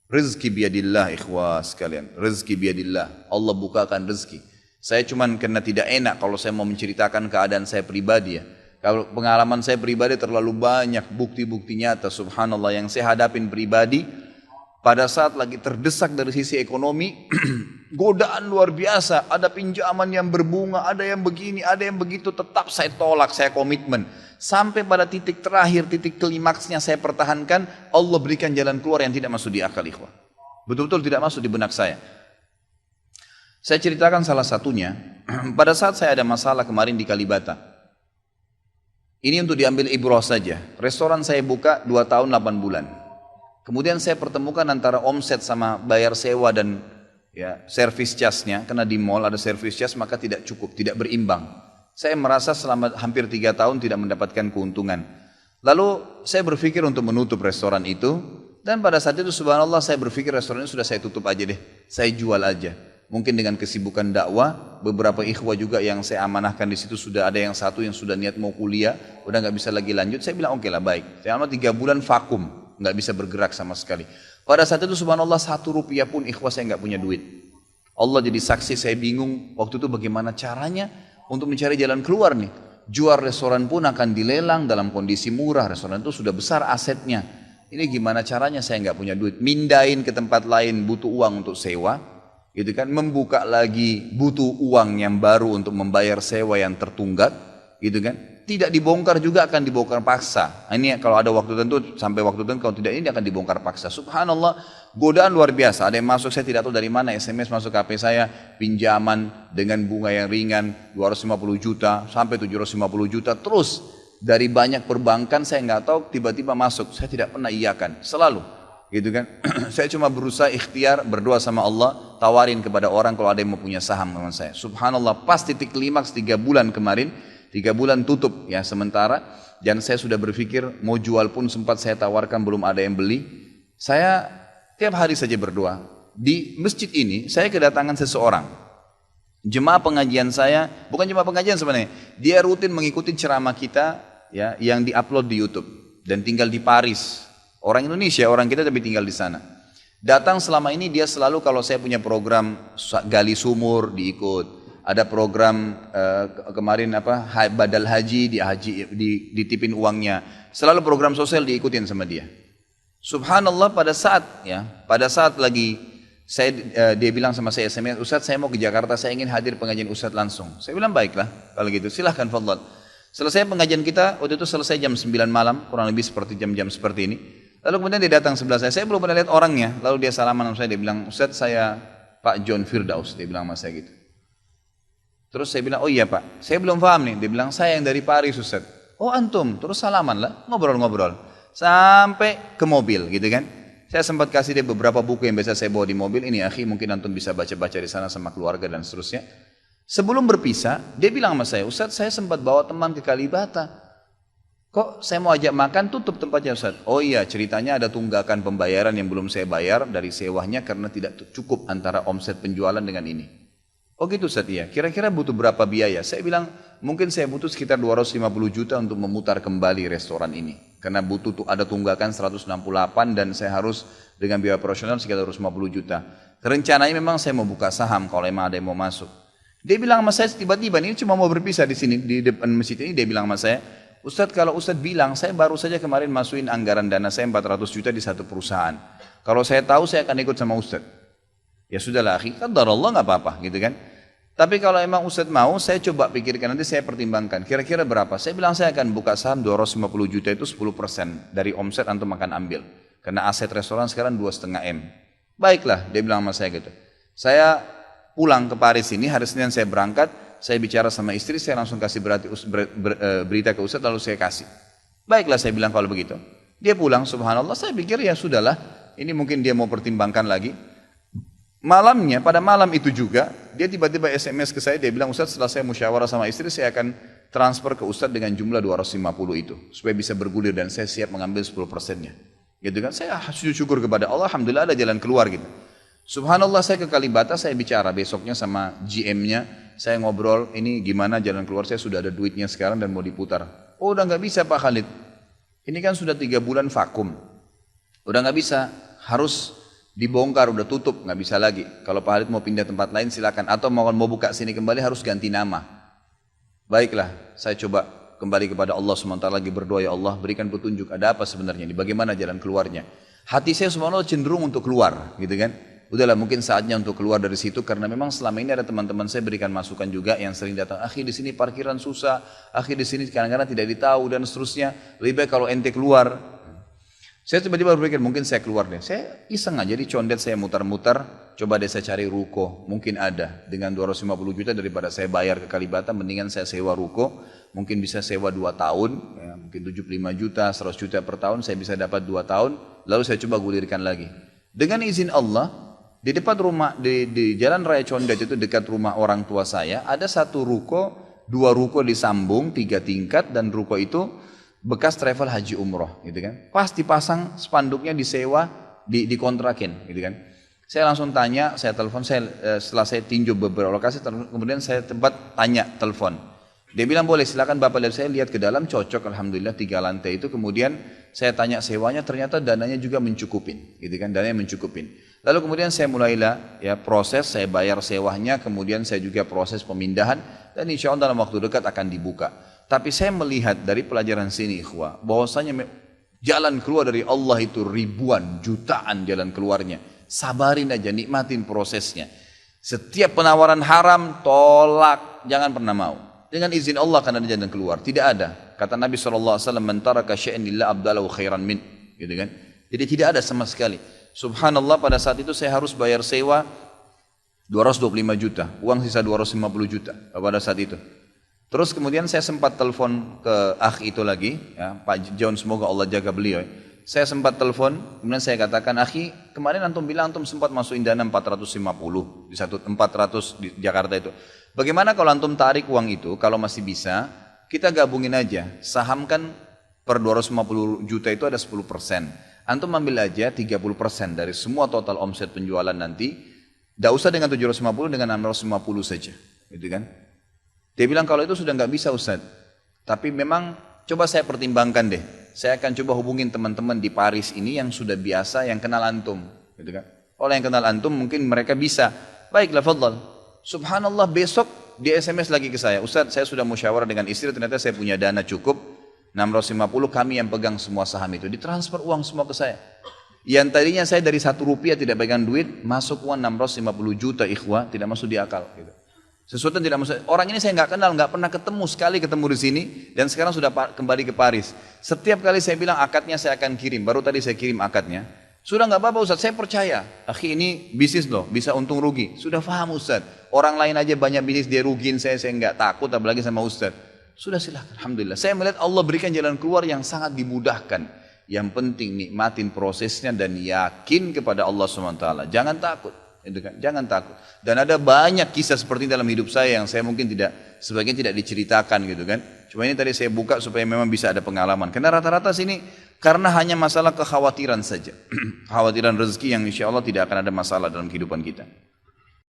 Rezeki biadillah ikhwas sekalian. Rezeki biadillah. Allah bukakan rezeki. Saya cuman karena tidak enak kalau saya mau menceritakan keadaan saya pribadi ya. Kalau pengalaman saya pribadi terlalu banyak bukti-bukti nyata subhanallah yang saya hadapin pribadi. Pada saat lagi terdesak dari sisi ekonomi, godaan luar biasa. Ada pinjaman yang berbunga, ada yang begini, ada yang begitu. Tetap saya tolak, saya komitmen. Sampai pada titik terakhir, titik klimaksnya saya pertahankan. Allah berikan jalan keluar yang tidak masuk di akal ikhwah. Betul-betul tidak masuk di benak saya. Saya ceritakan salah satunya. Pada saat saya ada masalah kemarin di Kalibata. Ini untuk diambil ibrah saja. Restoran saya buka 2 tahun 8 bulan. Kemudian saya pertemukan antara omset sama bayar sewa dan ya, service charge-nya. Karena di mall ada service charge maka tidak cukup, tidak berimbang. Saya merasa selama hampir 3 tahun tidak mendapatkan keuntungan. Lalu saya berpikir untuk menutup restoran itu. Dan pada saat itu subhanallah saya berpikir restoran itu sudah saya tutup aja deh. Saya jual aja. Mungkin dengan kesibukan dakwah, beberapa ikhwah juga yang saya amanahkan di situ sudah ada yang satu yang sudah niat mau kuliah, udah nggak bisa lagi lanjut. Saya bilang oke lah baik. Selama 3 bulan vakum, nggak bisa bergerak sama sekali. Pada saat itu subhanallah 1 rupiah pun ikhwah saya nggak punya duit. Allah jadi saksi saya bingung waktu itu bagaimana caranya untuk mencari jalan keluar nih. Jual restoran pun akan dilelang dalam kondisi murah. Restoran itu sudah besar asetnya. Ini gimana caranya saya nggak punya duit. Mindahin ke tempat lain butuh uang untuk sewa. Gitu kan, membuka lagi butuh uang yang baru untuk membayar sewa yang tertunggak, gitu kan. Tidak dibongkar juga akan dibongkar paksa. Ini kalau ada waktu tentu sampai waktu tentu, kalau tidak ini akan dibongkar paksa. Subhanallah, godaan luar biasa. Ada yang masuk saya tidak tahu dari mana, SMS masuk ke HP saya, pinjaman dengan bunga yang ringan 250 juta sampai 750 juta terus dari banyak perbankan saya nggak tahu tiba-tiba masuk. Saya tidak pernah iyakan, selalu. Gitu kan. Saya cuma berusaha ikhtiar berdoa sama Allah, tawarin kepada orang kalau ada yang mau punya saham dengan saya. Subhanallah, pas titik klimaks 3 bulan kemarin, 3 bulan tutup ya sementara, dan saya sudah berpikir mau jual pun sempat saya tawarkan belum ada yang beli. Saya tiap hari saja berdoa. Di masjid ini saya kedatangan seseorang. Jemaah pengajian saya, bukan jemaah pengajian sebenarnya, dia rutin mengikuti ceramah kita ya yang diupload di YouTube dan tinggal di Paris. Orang Indonesia, orang kita tapi tinggal di sana. Datang selama ini dia selalu kalau saya punya program gali sumur diikut. Ada program kemarin badal haji ditipin uangnya. Selalu program sosial diikutin sama dia. Subhanallah pada saat lagi dia bilang sama saya SMS, Ustadz saya mau ke Jakarta, saya ingin hadir pengajian Ustadz langsung. Saya bilang baiklah kalau gitu silahkan fadhal. Selesai pengajian kita waktu itu selesai jam 9 malam kurang lebih seperti jam-jam seperti ini. Lalu kemudian dia datang sebelah saya belum pernah lihat orangnya. Lalu dia salaman sama saya, dia bilang, Ustadz saya Pak John Firdaus, dia bilang sama saya gitu. Terus saya bilang, oh iya Pak, saya belum paham nih. Dia bilang, saya yang dari Paris Ustadz. Oh antum, terus salaman lah, ngobrol-ngobrol. Sampai ke mobil gitu kan. Saya sempat kasih dia beberapa buku yang biasa saya bawa di mobil. Ini akhi mungkin antum bisa baca-baca di sana sama keluarga dan seterusnya. Sebelum berpisah, dia bilang sama saya, Ustadz saya sempat bawa teman ke Kalibata. Kok saya mau ajak makan tutup tempatnya Ustaz? Oh iya ceritanya ada tunggakan pembayaran yang belum saya bayar dari sewanya karena tidak cukup antara omset penjualan dengan ini. Oh gitu Ustaz iya. Kira-kira butuh berapa biaya? Saya bilang mungkin saya butuh sekitar 250 juta untuk memutar kembali restoran ini. Karena butuh ada tunggakan 168 dan saya harus dengan biaya operasional sekitar 250 juta. Rencananya memang saya mau buka saham kalau memang ada yang mau masuk. Dia bilang sama saya tiba-tiba ini cuma mau berpisah di sini di depan masjid ini dia bilang sama saya, Ustadz kalau Ustadz bilang saya baru saja kemarin masukin anggaran dana saya 400 juta di satu perusahaan. Kalau saya tahu saya akan ikut sama Ustadz. Ya sudahlah akhi, qadarullah nggak apa-apa gitu kan. Tapi kalau emang Ustadz mau saya coba pikirkan nanti saya pertimbangkan. Kira-kira berapa? Saya bilang saya akan buka saham 250 juta itu 10% dari omset antum akan ambil. Karena aset restoran sekarang 2,5 M. Baiklah dia bilang sama saya gitu. Saya pulang ke Paris ini hari Senin saya berangkat. Saya bicara sama istri, saya langsung kasih berita ke Ustadz lalu saya kasih. Baiklah saya bilang kalau begitu. Dia pulang subhanallah, saya pikir ya sudahlah. Ini mungkin dia mau pertimbangkan lagi. Malamnya, pada malam itu juga, dia tiba-tiba SMS ke saya, dia bilang Ustadz setelah saya musyawarah sama istri, saya akan transfer ke Ustadz dengan jumlah 250 itu. Supaya bisa bergulir dan saya siap mengambil 10%-nya. Gitu kan, saya sujud syukur kepada Allah, alhamdulillah ada jalan keluar gitu. Subhanallah saya ke Kalibata, saya bicara besoknya sama GM-nya. Saya ngobrol, ini gimana jalan keluar saya sudah ada duitnya sekarang dan mau diputar. Oh udah nggak bisa Pak Khalid. Ini kan sudah 3 bulan vakum. Udah nggak bisa, harus Dibongkar, udah tutup, nggak bisa lagi. Kalau Pak Halid mau pindah tempat lain silakan. Atau mau buka sini kembali harus ganti nama. Baiklah, saya coba kembali kepada Allah SWT lagi berdoa, ya Allah berikan petunjuk, ada apa sebenarnya ini, bagaimana jalan keluarnya. Hati saya subhanallah cenderung untuk keluar, gitu kan. Udahlah mungkin saatnya untuk keluar dari situ, karena memang selama ini ada teman-teman saya berikan masukan juga yang sering datang, akhi di sini parkiran susah, akhi di sini kadang-kadang tidak ditahu dan seterusnya, lebih baik kalau ente keluar. Saya tiba-tiba berpikir mungkin saya keluar deh. Saya iseng aja di condet saya mutar-mutar, coba deh saya cari ruko, mungkin ada. Dengan 250 juta daripada saya bayar ke Kalibata, mendingan saya sewa ruko, mungkin bisa sewa 2 tahun, ya, mungkin 75 juta, 100 juta per tahun, saya bisa dapat 2 tahun, lalu saya coba gulirkan lagi. Dengan izin Allah, di depan rumah, di Jalan Raya Condet itu dekat rumah orang tua saya, ada 1 ruko, 2 ruko disambung, 3 tingkat, dan ruko itu bekas travel haji umroh, gitu kan. Pas dipasang spanduknya disewa, dikontrakin, gitu kan. Saya langsung tanya, saya telepon, setelah saya tinjau beberapa lokasi, kemudian saya telepon. Dia bilang boleh, silakan Bapak lihat. Saya lihat ke dalam, cocok, alhamdulillah 3 lantai itu. Kemudian saya tanya sewanya, ternyata dananya juga mencukupin, gitu kan, dananya mencukupin. Lalu kemudian saya mulailah ya proses, saya bayar sewanya, kemudian saya juga proses pemindahan, dan insya Allah dalam waktu dekat akan dibuka. Tapi saya melihat dari pelajaran sini ikhwah, bahwasanya jalan keluar dari Allah itu ribuan, jutaan jalan keluarnya. Sabarin aja, nikmatin prosesnya. Setiap penawaran haram, tolak, jangan pernah mau. Dengan izin Allah akan ada jalan keluar. Tidak ada. Kata Nabi SAW, "Man taraka syai'an lillah abdalahu khairan min." Gitu kan? Jadi tidak ada sama sekali. Subhanallah, pada saat itu saya harus bayar sewa 225 juta. Uang sisa 250 juta pada saat itu. Terus kemudian saya sempat telepon ke akh itu lagi, ya, Pak John, semoga Allah jaga beliau. Saya sempat telepon, kemudian saya katakan, akhi, kemarin antum bilang antum sempat masukin dana 450 di 400 di Jakarta itu. Bagaimana kalau antum tarik uang itu, kalau masih bisa, kita gabungin aja. Saham kan per 250 juta itu ada 10%. Antum ambil aja 30% dari semua total omset penjualan nanti. Tidak usah dengan 750, dengan 650 saja, gitu kan? Dia bilang kalau itu sudah nggak bisa Ustaz. Tapi memang coba saya pertimbangkan deh. Saya akan coba hubungin teman-teman di Paris ini yang sudah biasa, yang kenal antum, gitu kan? Oleh yang kenal antum mungkin mereka bisa. Baiklah, fadhal. Subhanallah, besok dia SMS lagi ke saya. Ustaz, saya sudah musyawarah dengan istri, ternyata saya punya dana cukup 650, kami yang pegang semua saham itu. Ditransfer uang semua ke saya. Yang tadinya saya dari 1 rupiah tidak pegang duit, masuk uang 650 juta ikhwah, tidak masuk di akal, gitu. Sesuatu yang tidak masuk. Orang ini saya nggak kenal, nggak pernah ketemu, sekali ketemu di sini, dan sekarang sudah kembali ke Paris. Setiap kali saya bilang akadnya saya akan kirim, baru tadi saya kirim akadnya. Sudah nggak apa-apa Ustaz, saya percaya. Akhi, ini bisnis loh, bisa untung rugi. Sudah paham Ustaz. Orang lain aja banyak bisnis dia rugiin saya nggak takut, apalagi sama Ustaz. Sudah silakan, alhamdulillah. Saya melihat Allah berikan jalan keluar yang sangat dimudahkan. Yang penting nikmatin prosesnya dan yakin kepada Allah SWT. Jangan takut. Jangan takut. Dan ada banyak kisah seperti dalam hidup saya yang saya mungkin sebagian tidak diceritakan, gitu kan. Cuma ini tadi saya buka supaya memang bisa ada pengalaman. Karena rata-rata sini karena hanya masalah kekhawatiran saja. Kekhawatiran rezeki yang insya Allah tidak akan ada masalah dalam kehidupan kita.